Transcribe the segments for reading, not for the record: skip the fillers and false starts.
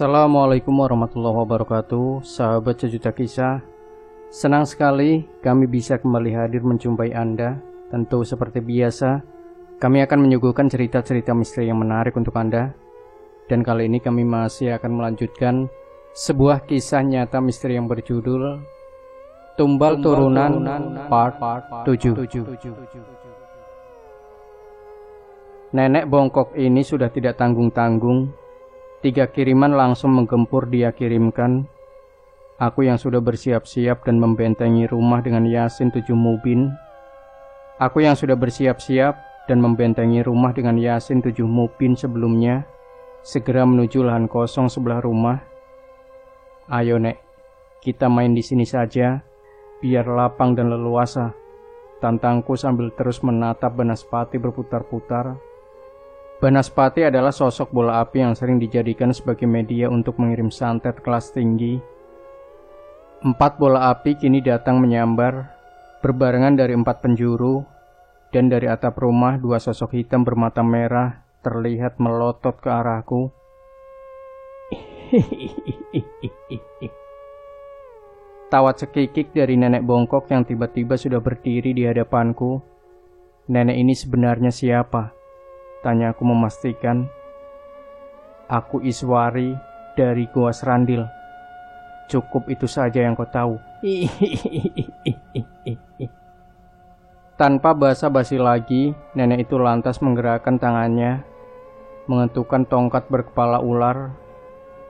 Assalamualaikum warahmatullahi wabarakatuh, sahabat sejuta kisah. Senang sekali kami bisa kembali hadir menjumpai Anda. Tentu seperti biasa, kami akan menyuguhkan cerita-cerita misteri yang menarik untuk Anda. Dan kali ini kami masih akan melanjutkan sebuah kisah nyata misteri yang berjudul Tumbal Turunan Part 7. Nenek bongkok ini sudah tidak tanggung-tanggung. 3 kiriman langsung menggempur dia kirimkan. Aku yang sudah bersiap-siap dan membentengi rumah dengan Yasin 7 Mubin. Aku yang sudah bersiap-siap dan membentengi rumah dengan Yasin 7 Mubin sebelumnya, segera menuju lahan kosong sebelah rumah. Ayo Nek, kita main di sini saja, biar lapang dan leluasa, tantangku sambil terus menatap Banaspati berputar-putar. Banaspati adalah sosok bola api yang sering dijadikan sebagai media untuk mengirim santet kelas tinggi. 4 bola api kini datang menyambar, berbarengan dari 4 penjuru, dan dari atap rumah 2 sosok hitam bermata merah terlihat melotot ke arahku. Tawa cekikik dari nenek bongkok yang tiba-tiba sudah berdiri di hadapanku. Nenek ini sebenarnya siapa? Tanyaku memastikan. Aku Iswari dari Gua Serandil. Cukup itu saja yang kau tahu. Tanpa basa-basi lagi, nenek itu lantas menggerakkan tangannya, mengentukkan tongkat berkepala ular,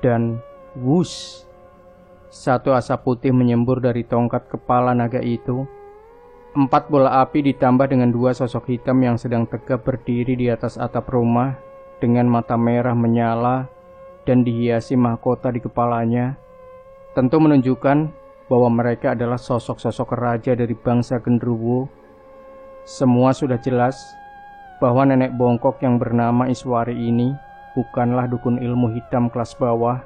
dan wush, satu asap putih menyembur dari tongkat kepala naga itu. 4 bola api ditambah dengan 2 sosok hitam yang sedang tegap berdiri di atas atap rumah dengan mata merah menyala dan dihiasi mahkota di kepalanya, tentu menunjukkan bahwa mereka adalah sosok-sosok raja dari bangsa Genderuwo. Semua sudah jelas bahwa nenek bongkok yang bernama Iswari ini bukanlah dukun ilmu hitam kelas bawah.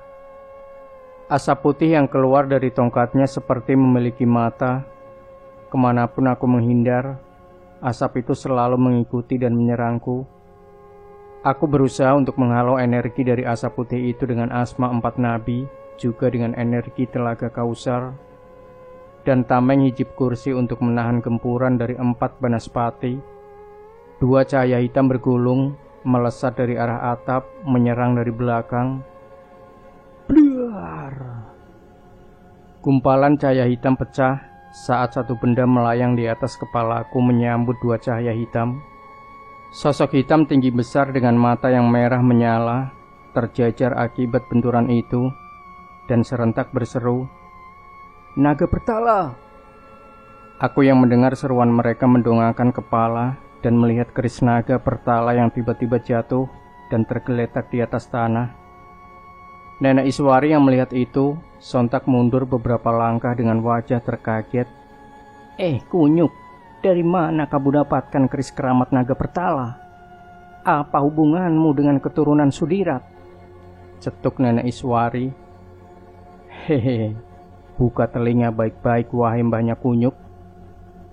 Asap putih yang keluar dari tongkatnya seperti memiliki mata. Kemanapun aku menghindar, asap itu selalu mengikuti dan menyerangku. Aku berusaha untuk menghalau energi dari asap putih itu dengan asma 4 nabi, juga dengan energi telaga kausar, dan tameng hijib kursi untuk menahan gempuran dari 4 Banaspati. 2 cahaya hitam bergulung, melesat dari arah atap, menyerang dari belakang. Bluar! Gumpalan cahaya hitam pecah saat satu benda melayang di atas kepalaku menyambut 2 cahaya hitam. Sosok hitam tinggi besar dengan mata yang merah menyala terjajar akibat benturan itu dan serentak berseru, "Naga Bertala!" Aku yang mendengar seruan mereka mendongakkan kepala dan melihat keris naga Bertala yang tiba-tiba jatuh dan tergeletak di atas tanah. Nenek Iswari yang melihat itu sontak mundur beberapa langkah dengan wajah terkaget. Kunyuk, dari mana kamu dapatkan keris keramat naga Bertala? Apa hubunganmu dengan keturunan Sudirat? Cetuk nenek Iswari. Hehe, buka telinga baik-baik wahai Mbahnya Kunyuk.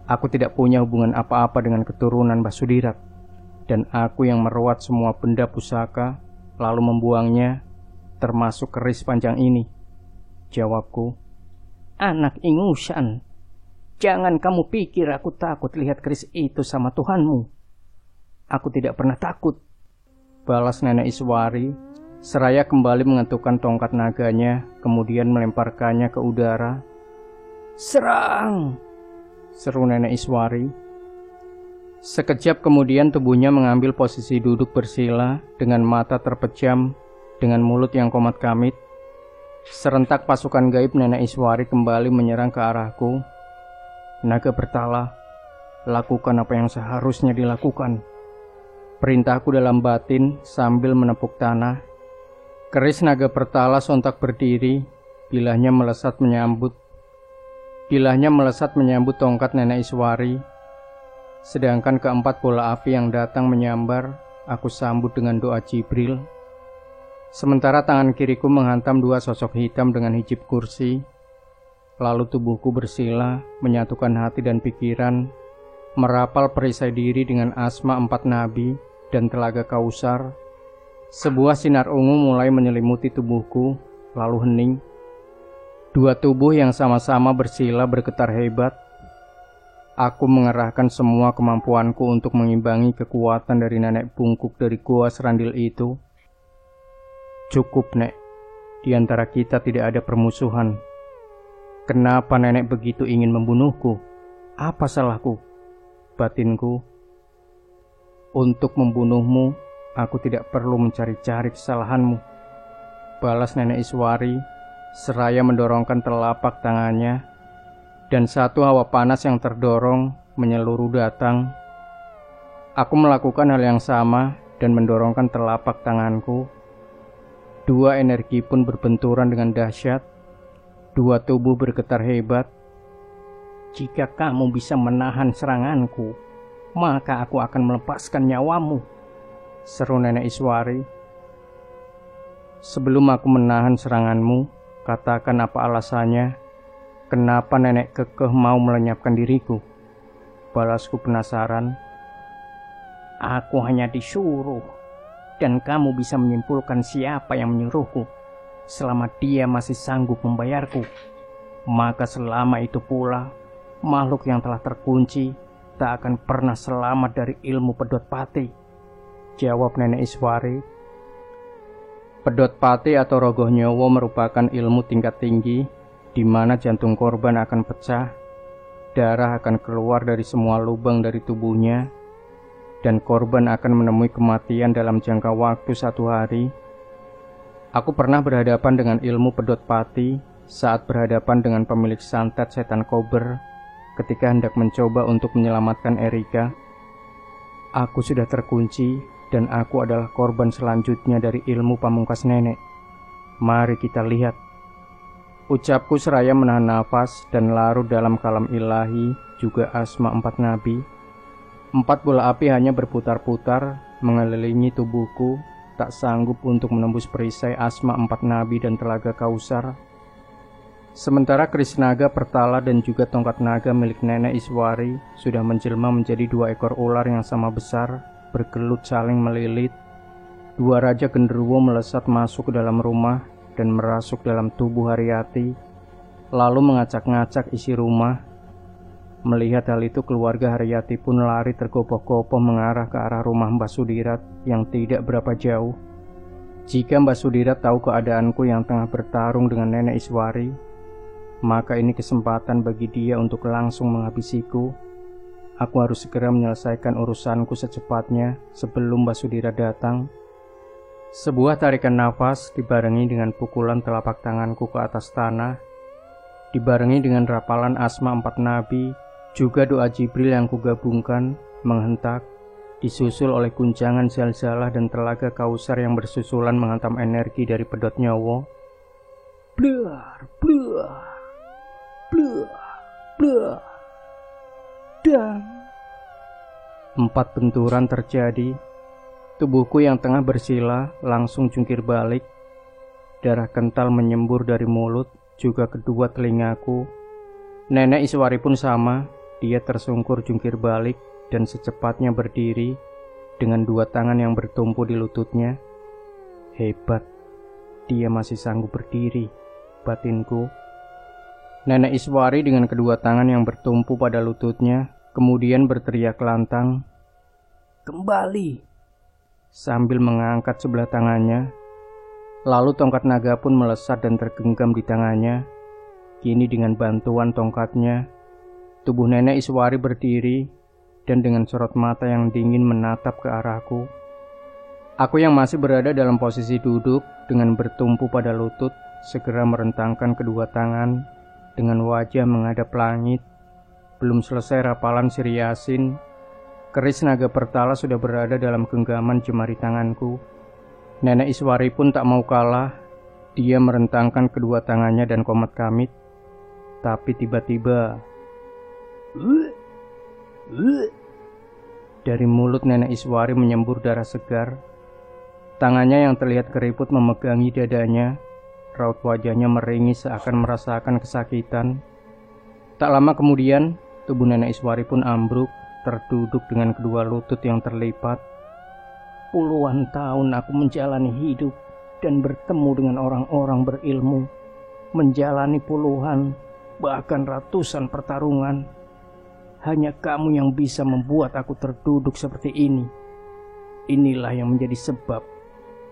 Aku tidak punya hubungan apa-apa dengan keturunan Mbah Sudirat, dan aku yang merawat semua benda pusaka lalu membuangnya, termasuk keris panjang ini. Jawabku. Anak ingusan, jangan kamu pikir aku takut lihat keris itu sama Tuhanmu. Aku tidak pernah takut, balas nenek Iswari, seraya kembali mengentukkan tongkat naganya, kemudian melemparkannya ke udara. Serang! Seru nenek Iswari. Sekejap kemudian tubuhnya mengambil posisi duduk bersila dengan mata terpejam, dengan mulut yang komat kamit. Serentak pasukan gaib nenek Iswari kembali menyerang ke arahku. Naga Bertala, lakukan apa yang seharusnya dilakukan, perintahku dalam batin sambil menepuk tanah. Keris naga Bertala sontak berdiri, bilahnya melesat menyambut tongkat nenek Iswari. Sedangkan keempat bola api yang datang menyambar, aku sambut dengan doa Jibril. Sementara tangan kiriku menghantam 2 sosok hitam dengan hijib kursi. Lalu tubuhku bersila, menyatukan hati dan pikiran, merapal perisai diri dengan asma 4 nabi dan telaga kausar, Sebuah sinar ungu mulai menyelimuti tubuhku, lalu hening. Dua tubuh yang sama-sama bersila bergetar hebat. Aku mengerahkan semua kemampuanku untuk mengimbangi kekuatan dari nenek bungkuk dari gua serandil itu. Cukup, Nek. Di antara kita tidak ada permusuhan. Kenapa nenek begitu ingin membunuhku? Apa salahku? Batinku. Untuk membunuhmu, aku tidak perlu mencari-cari kesalahanmu, balas Nenek Iswari seraya mendorongkan telapak tangannya, dan satu hawa panas yang terdorong menyeluruh datang. Aku melakukan hal yang sama dan mendorongkan telapak tanganku. Dua energi pun berbenturan dengan dahsyat. Dua tubuh bergetar hebat. Jika kamu bisa menahan seranganku, maka aku akan melepaskan nyawamu, seru Nenek Iswari. Sebelum aku menahan seranganmu, katakan apa alasannya? Kenapa nenek kekeh mau melenyapkan diriku? Balasku penasaran. Aku hanya disuruh, dan kamu bisa menyimpulkan siapa yang menyuruhku. Selama dia masih sanggup membayarku, maka selama itu pula makhluk yang telah terkunci tak akan pernah selamat dari ilmu pedot pati, jawab Nenek Iswari. Pedot pati atau rogoh nyowo merupakan ilmu tingkat tinggi di mana jantung korban akan pecah, darah akan keluar dari semua lubang dari tubuhnya, dan korban akan menemui kematian dalam jangka waktu 1 hari. Aku pernah berhadapan dengan ilmu pedot pati saat berhadapan dengan pemilik santet setan kober ketika hendak mencoba untuk menyelamatkan Erika. Aku sudah terkunci dan aku adalah korban selanjutnya dari ilmu pamungkas nenek. Mari kita lihat. Ucapku seraya menahan nafas dan larut dalam kalam ilahi, juga asma 4 nabi. 4 bola api hanya berputar-putar mengelilingi tubuhku, tak sanggup untuk menembus perisai asma 4 nabi dan telaga kausar. Sementara keris naga Pertala dan juga tongkat naga milik Nenek Iswari sudah menjelma menjadi 2 ekor ular yang sama besar, bergelut saling melilit. 2 raja genderuwo melesat masuk ke dalam rumah dan merasuk dalam tubuh Haryati, lalu mengacak-ngacak isi rumah. Melihat hal itu, keluarga Haryati pun lari tergopoh-gopoh mengarah ke arah rumah Mbah Sudirat yang tidak berapa jauh. Jika Mbah Sudirat tahu keadaanku yang tengah bertarung dengan Nenek Iswari, maka ini kesempatan bagi dia untuk langsung menghabisiku. Aku harus segera menyelesaikan urusanku secepatnya sebelum Mbah Sudirat datang. Sebuah tarikan nafas dibarengi dengan pukulan telapak tanganku ke atas tanah, dibarengi dengan rapalan asma 4 nabi, juga doa Jibril yang kugabungkan, menghentak, disusul oleh guncangan zalzalah dan telaga kausar yang bersusulan menghantam energi dari pedot nyawa. Blar, blar. Blah, blah, dan 4 benturan terjadi. Tubuhku yang tengah bersila langsung jungkir balik. Darah kental menyembur dari mulut, juga kedua telingaku. Nenek Iswari pun sama, dia tersungkur jungkir balik dan secepatnya berdiri dengan 2 tangan yang bertumpu di lututnya. Hebat, dia masih sanggup berdiri, batinku. Nenek Iswari dengan kedua tangan yang bertumpu pada lututnya kemudian berteriak lantang, "Kembali!" sambil mengangkat sebelah tangannya. Lalu tongkat naga pun melesat dan tergenggam di tangannya. Kini dengan bantuan tongkatnya, tubuh Nenek Iswari berdiri dan dengan sorot mata yang dingin menatap ke arahku. Aku yang masih berada dalam posisi duduk dengan bertumpu pada lutut segera merentangkan kedua tangan dengan wajah menghadap langit. Belum selesai rapalan Sri Yasin, keris naga Pertala sudah berada dalam genggaman jemari tanganku. Nenek Iswari pun tak mau kalah. Dia merentangkan kedua tangannya dan komat kamit. Tapi tiba-tiba dari mulut Nenek Iswari menyembur darah segar. Tangannya yang terlihat keriput memegangi dadanya. Raut wajahnya meringis seakan merasakan kesakitan. Tak lama kemudian, tubuh Nenek Iswari pun ambruk, terduduk dengan kedua lutut yang terlipat. Puluhan tahun aku menjalani hidup dan bertemu dengan orang-orang berilmu, menjalani puluhan, bahkan ratusan pertarungan. Hanya kamu yang bisa membuat aku terduduk seperti ini. Inilah yang menjadi sebab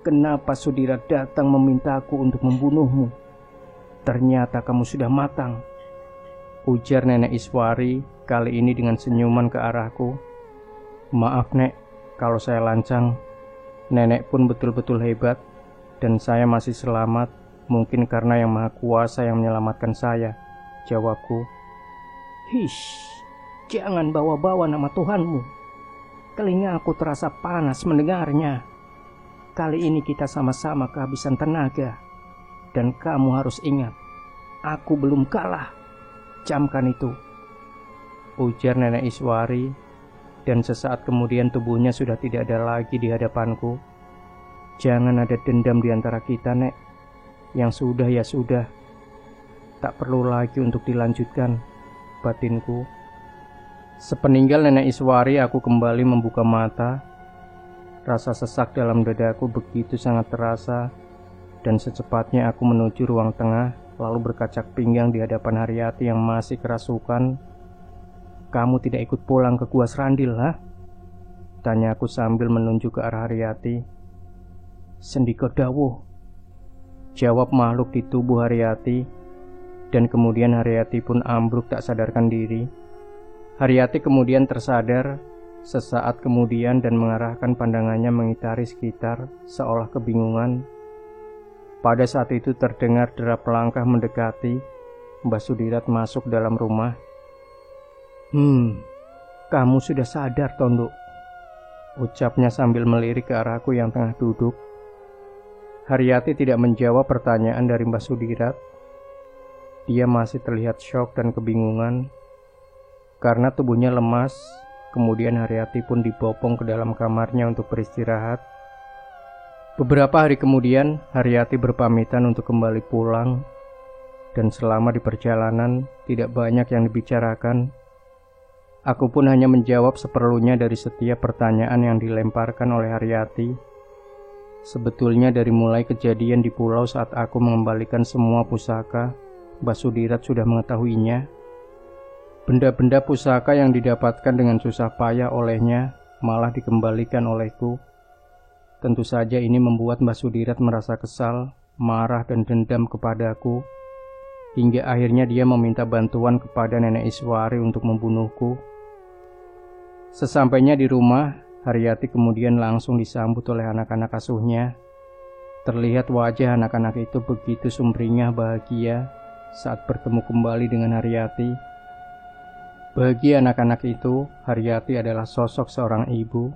kenapa Sudirat datang memintaku untuk membunuhmu. Ternyata kamu sudah matang, ujar Nenek Iswari kali ini dengan senyuman ke arahku. Maaf Nek, kalau saya lancang. Nenek pun betul-betul hebat, dan saya masih selamat, mungkin karena Yang Maha Kuasa yang menyelamatkan saya, jawabku. Hish, jangan bawa-bawa nama Tuhanmu. Telinga aku terasa panas mendengarnya. Kali ini kita sama-sama kehabisan tenaga, dan kamu harus ingat, aku belum kalah. Camkan itu, ujar Nenek Iswari, dan sesaat kemudian tubuhnya sudah tidak ada lagi di hadapanku. Jangan ada dendam di antara kita, Nek. Yang sudah ya sudah. Tak perlu lagi untuk dilanjutkan, batinku. Sepeninggal Nenek Iswari, aku kembali membuka mata. Rasa sesak dalam dadaku begitu sangat terasa, dan secepatnya aku menuju ruang tengah, lalu berkacak pinggang di hadapan Haryati yang masih kerasukan. Kamu tidak ikut pulang ke Gua Serandil, ha? Tanya aku sambil menunjuk ke arah Haryati. Sendika dawuh, jawab makhluk di tubuh Haryati, dan kemudian Haryati pun ambruk tak sadarkan diri. Haryati kemudian tersadar sesaat kemudian dan mengarahkan pandangannya mengitari sekitar seolah kebingungan. Pada saat itu terdengar derap langkah mendekati. Mbah Sudirat masuk dalam rumah. Kamu sudah sadar, Tonduk, ucapnya sambil melirik ke arahku yang tengah duduk. Haryati tidak menjawab pertanyaan dari Mbah Sudirat. Dia masih terlihat syok dan kebingungan. Karena tubuhnya lemas, kemudian Haryati pun dibopong ke dalam kamarnya untuk beristirahat. Beberapa hari kemudian, Haryati berpamitan untuk kembali pulang, dan selama di perjalanan tidak banyak yang dibicarakan. Aku pun hanya menjawab seperlunya dari setiap pertanyaan yang dilemparkan oleh Haryati. Sebetulnya dari mulai kejadian di pulau saat aku mengembalikan semua pusaka, Mbah Sudirat sudah mengetahuinya. Benda-benda pusaka yang didapatkan dengan susah payah olehnya malah dikembalikan olehku. Tentu saja ini membuat Mbah Sudirat merasa kesal, marah dan dendam kepadaku. Hingga akhirnya dia meminta bantuan kepada Nenek Iswari untuk membunuhku. Sesampainya di rumah, Haryati kemudian langsung disambut oleh anak-anak asuhnya. Terlihat wajah anak-anak itu begitu sumringah bahagia saat bertemu kembali dengan Haryati. Bagi anak-anak itu, Haryati adalah sosok seorang ibu,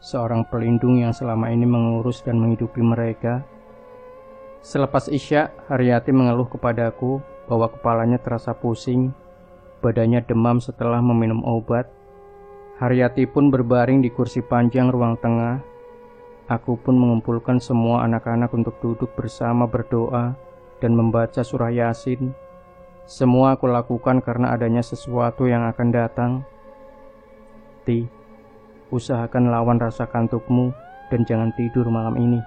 seorang pelindung yang selama ini mengurus dan menghidupi mereka. Selepas Isya, Haryati mengeluh kepadaku bahwa kepalanya terasa pusing, badannya demam setelah meminum obat. Haryati pun berbaring di kursi panjang ruang tengah. Aku pun mengumpulkan semua anak-anak untuk duduk bersama berdoa dan membaca surah Yasin. Semua aku lakukan karena adanya sesuatu yang akan datang. Ti, usahakan lawan rasa kantukmu dan jangan tidur malam ini,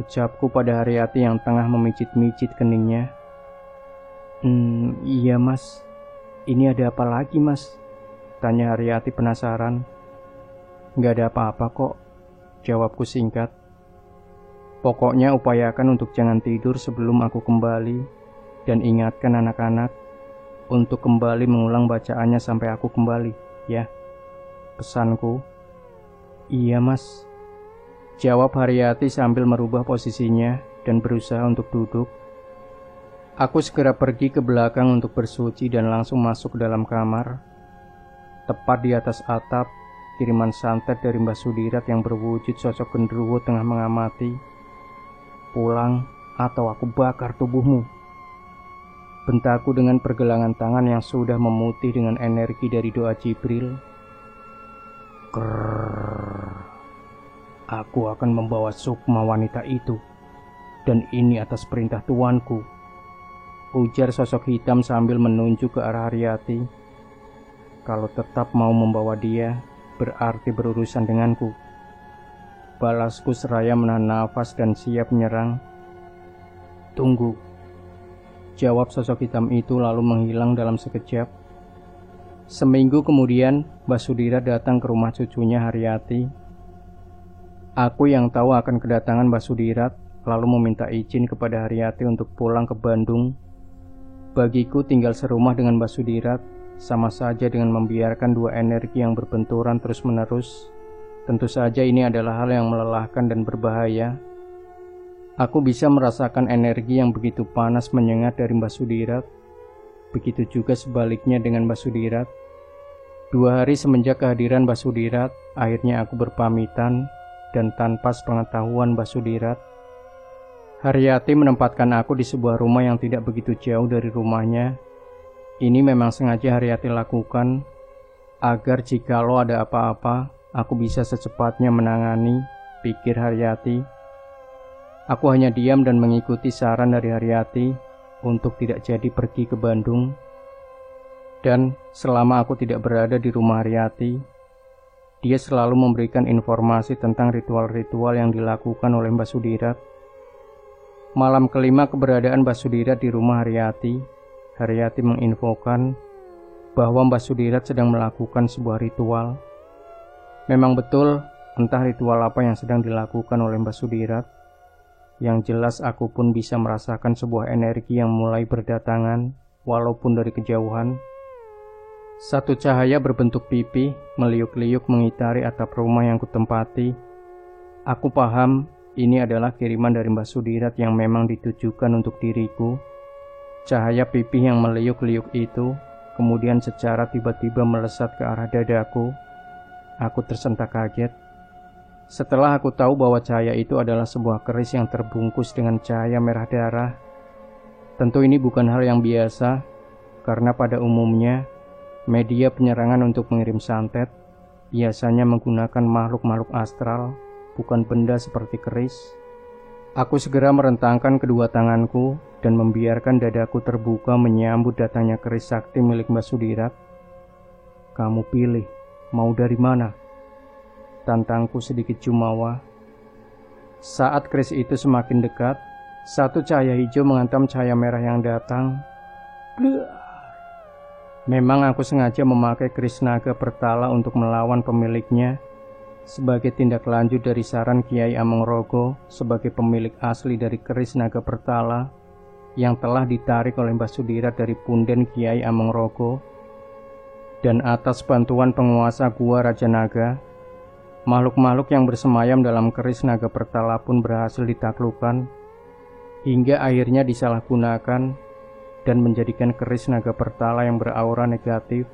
ucapku pada Haryati yang tengah memijit-mijit keningnya. Iya mas, ini ada apa lagi mas? Tanya Haryati penasaran. Gak ada apa-apa kok, jawabku singkat. Pokoknya upayakan untuk jangan tidur sebelum aku kembali, dan ingatkan anak-anak untuk kembali mengulang bacaannya sampai aku kembali, ya, pesanku. Iya mas, jawab Haryati sambil merubah posisinya dan berusaha untuk duduk. Aku segera pergi ke belakang untuk bersuci dan langsung masuk ke dalam kamar. Tepat di atas atap, kiriman santet dari Mbah Sudirat yang berwujud sosok genderuwo tengah mengamati. Pulang atau aku bakar tubuhmu, bentakku dengan pergelangan tangan yang sudah memutih dengan energi dari doa Jibril. Krrrr. Aku akan membawa sukma wanita itu, dan ini atas perintah tuanku, ujar sosok hitam sambil menunjuk ke arah Haryati. Kalau tetap mau membawa dia, berarti berurusan denganku. balasku seraya menahan nafas dan siap menyerang. "Tunggu," jawab sosok hitam itu lalu menghilang dalam sekejap. Seminggu kemudian, Basudira datang ke rumah cucunya Haryati. Aku yang tahu akan kedatangan Basudirat lalu meminta izin kepada Haryati untuk pulang ke Bandung. Bagiku tinggal serumah dengan Basudirat sama saja dengan membiarkan dua energi yang berbenturan terus-menerus. Tentu saja ini adalah hal yang melelahkan dan berbahaya. Aku bisa merasakan energi yang begitu panas menyengat dari Basudirat. Begitu juga sebaliknya dengan Basudirat. 2 hari semenjak kehadiran Basudirat, akhirnya aku berpamitan dan tanpa sepengetahuan Basudirat, Haryati menempatkan aku di sebuah rumah yang tidak begitu jauh dari rumahnya. Ini memang sengaja Haryati lakukan agar jikalau ada apa-apa, aku bisa secepatnya menangani, pikir Haryati. Aku hanya diam dan mengikuti saran dari Haryati untuk tidak jadi pergi ke Bandung. Dan selama aku tidak berada di rumah Haryati, dia selalu memberikan informasi tentang ritual-ritual yang dilakukan oleh Basudirat. Malam kelima keberadaan Basudirat di rumah Haryati, Haryati menginfokan bahwa Basudirat sedang melakukan sebuah ritual. Memang betul, entah ritual apa yang sedang dilakukan oleh Basudirat. Yang jelas aku pun bisa merasakan sebuah energi yang mulai berdatangan, walaupun dari kejauhan. Satu cahaya berbentuk pipi meliuk-liuk mengitari atap rumah yang kutempati. Aku paham ini adalah kiriman dari Basudirat yang memang ditujukan untuk diriku. Cahaya pipi yang meliuk-liuk itu kemudian secara tiba-tiba melesat ke arah dadaku. Aku tersentak kaget. Setelah aku tahu bahwa cahaya itu adalah sebuah keris yang terbungkus dengan cahaya merah darah. Tentu ini bukan hal yang biasa, karena pada umumnya media penyerangan untuk mengirim santet biasanya menggunakan makhluk-makhluk astral, bukan benda seperti keris. Aku segera merentangkan kedua tanganku dan membiarkan dadaku terbuka menyambut datangnya keris sakti milik Basudirat. "Kamu pilih, mau dari mana?" tantangku sedikit jumawa. Saat keris itu semakin dekat, satu cahaya hijau menghantam cahaya merah yang datang. Memang aku sengaja memakai keris naga Pertala untuk melawan pemiliknya, sebagai tindak lanjut dari saran Kiai Amongrogo sebagai pemilik asli dari keris naga Pertala yang telah ditarik oleh Basudirat dari punden Kiai Amongrogo. Dan atas bantuan penguasa Gua Raja Naga, makhluk-makhluk yang bersemayam dalam keris naga Pertala pun berhasil ditaklukkan, hingga akhirnya disalahgunakan dan menjadikan keris naga Pertala yang beraura negatif.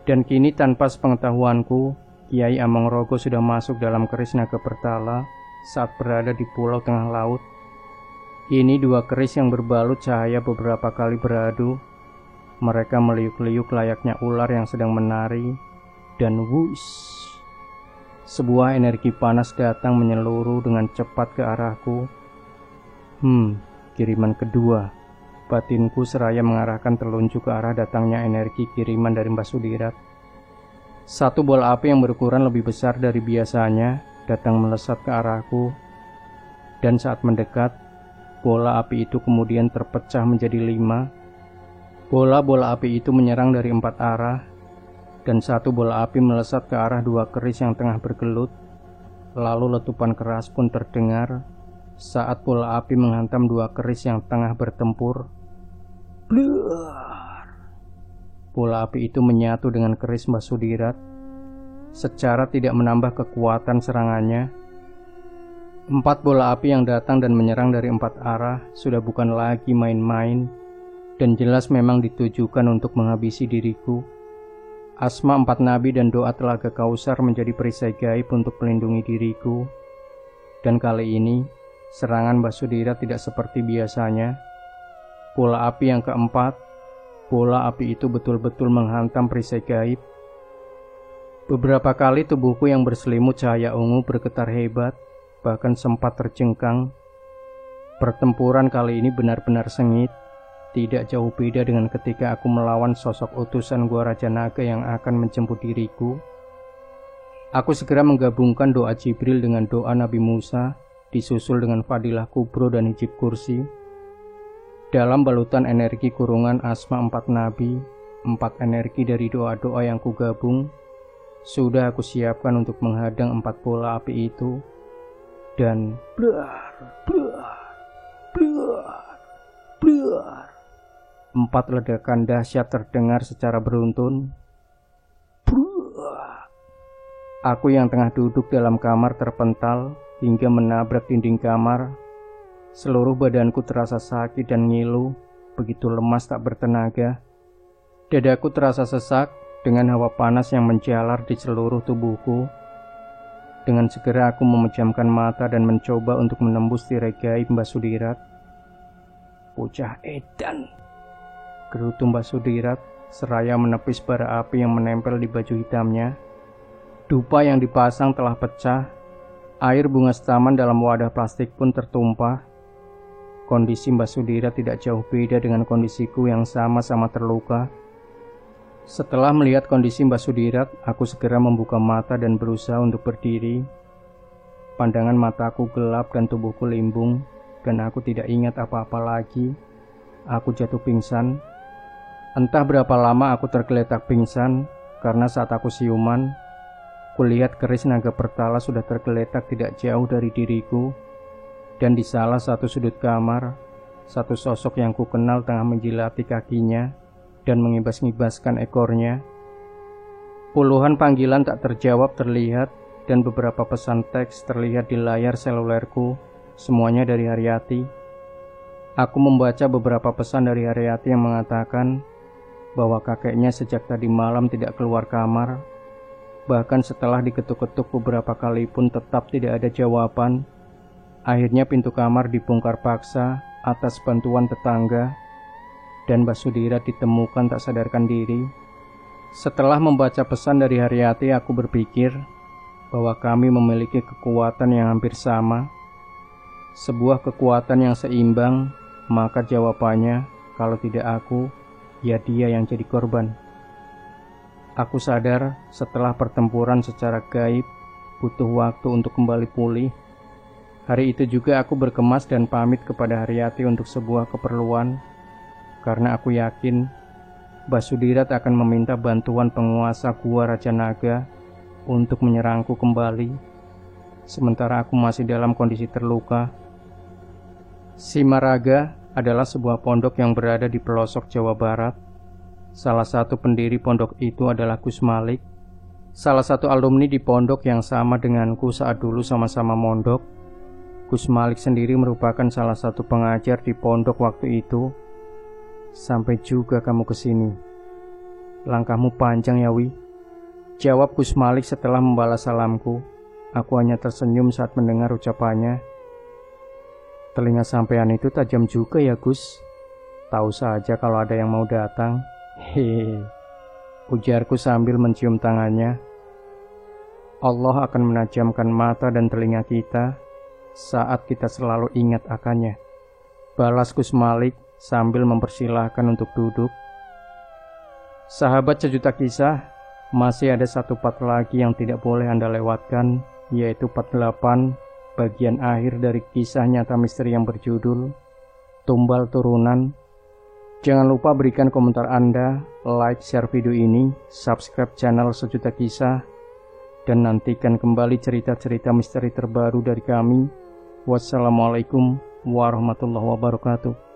Dan kini tanpa sepengetahuanku, Kiai Amongrogo sudah masuk dalam keris naga Pertala saat berada di pulau tengah laut. Ini dua keris yang berbalut cahaya beberapa kali beradu. Mereka meliuk-liuk layaknya ular yang sedang menari. Dan wush, sebuah energi panas datang menyeluruh dengan cepat ke arahku. Kiriman kedua. Batinku seraya mengarahkan telunjuk ke arah datangnya energi kiriman dari Basudirat. Satu bola api yang berukuran lebih besar dari biasanya datang melesat ke arahku. Dan saat mendekat, bola api itu kemudian terpecah menjadi 5. Bola-bola api itu menyerang dari 4 arah. Dan satu bola api melesat ke arah 2 keris yang tengah bergelut. Lalu letupan keras pun terdengar saat bola api menghantam 2 keris yang tengah bertempur. Bluar. Bola api itu menyatu dengan keris Basudirat secara tidak menambah kekuatan serangannya. 4 bola api yang datang dan menyerang dari 4 arah sudah bukan lagi main-main dan jelas memang ditujukan untuk menghabisi diriku. Asma 4 nabi dan doa Telaga Kausar menjadi perisai gaib untuk melindungi diriku. Dan kali ini serangan Basudirat tidak seperti biasanya. Bola api yang keempat, bola api itu betul-betul menghantam perisai gaib. Beberapa kali tubuhku yang berselimut cahaya ungu bergetar hebat, bahkan sempat terjengkang. Pertempuran kali ini benar-benar sengit, tidak jauh beda dengan ketika aku melawan sosok utusan Gua Raja Naga yang akan menjemput diriku. Aku segera menggabungkan doa Jibril dengan doa Nabi Musa, disusul dengan fadilah kubro dan hijib kursi. Dalam balutan energi kurungan asma 4 nabi, 4 energi dari doa-doa yang kugabung, sudah aku siapkan untuk menghadang 4 bola api itu. Dan blar, blar, blar, blar. 4 ledakan dahsyat terdengar secara beruntun. Aku yang tengah duduk dalam kamar terpental hingga menabrak dinding kamar. Seluruh badanku terasa sakit dan ngilu, begitu lemas tak bertenaga. Dadaku terasa sesak dengan hawa panas yang menjalar di seluruh tubuhku. Dengan segera aku memejamkan mata dan mencoba untuk menembus tirai gaib Mbak Sudirat. "Bocah edan," gerutu Mbak Sudirat seraya menepis bara api yang menempel di baju hitamnya. Dupa yang dipasang telah pecah, air bunga setaman dalam wadah plastik pun tertumpah. Kondisi Mbak Sudirat tidak jauh beda dengan kondisiku yang sama-sama terluka. Setelah melihat kondisi Mbak Sudirat, aku segera membuka mata dan berusaha untuk berdiri. Pandangan mataku gelap dan tubuhku limbung, dan aku tidak ingat apa-apa lagi. Aku jatuh pingsan. Entah berapa lama aku tergeletak pingsan, karena saat aku siuman, kulihat keris naga pertala sudah tergeletak tidak jauh dari diriku, dan di salah satu sudut kamar, satu sosok yang kukenal tengah menjilati kakinya dan mengibas-ngibaskan ekornya. Puluhan panggilan tak terjawab terlihat, dan beberapa pesan teks terlihat di layar selulerku, semuanya dari Haryati. Aku membaca beberapa pesan dari Haryati yang mengatakan bahwa kakeknya sejak tadi malam tidak keluar kamar. Bahkan setelah diketuk-ketuk beberapa kali pun tetap tidak ada jawaban. Akhirnya pintu kamar dibongkar paksa atas bantuan tetangga, dan Mbak Sudirat ditemukan tak sadarkan diri. Setelah membaca pesan dari Haryati, aku berpikir bahwa kami memiliki kekuatan yang hampir sama. Sebuah kekuatan yang seimbang, maka jawabannya, kalau tidak aku, ya dia yang jadi korban. Aku sadar setelah pertempuran secara gaib butuh waktu untuk kembali pulih. Hari itu juga aku berkemas dan pamit kepada Haryati untuk sebuah keperluan, karena aku yakin Mbak Sudirat akan meminta bantuan penguasa Gua Raja Naga untuk menyerangku kembali, sementara aku masih dalam kondisi terluka. Simaraga adalah sebuah pondok yang berada di pelosok Jawa Barat. Salah satu pendiri pondok itu adalah Gus Malik, salah satu alumni di pondok yang sama denganku saat dulu sama-sama mondok. Gus Malik sendiri merupakan salah satu pengajar di pondok waktu itu. "Sampai juga kamu kesini. Langkahmu panjang ya, Wi," jawab Gus Malik setelah membalas salamku. Aku hanya tersenyum saat mendengar ucapannya. "Telinga sampean itu tajam juga ya, Gus. Tahu saja kalau ada yang mau datang." "Hehe," ujarku sambil mencium tangannya. Allah akan menajamkan mata dan telinga kita saat kita selalu ingat akannya, balas Gus Malik sambil mempersilahkan untuk duduk. Sahabat sejuta kisah, masih ada satu part lagi yang tidak boleh Anda lewatkan, yaitu part 8, bagian akhir dari kisah nyata misteri yang berjudul Tumbal Turunan. Jangan lupa berikan komentar Anda, like, share video ini, subscribe channel Sejuta Kisah, dan nantikan kembali cerita-cerita misteri terbaru dari kami. Wassalamualaikum warahmatullahi wabarakatuh.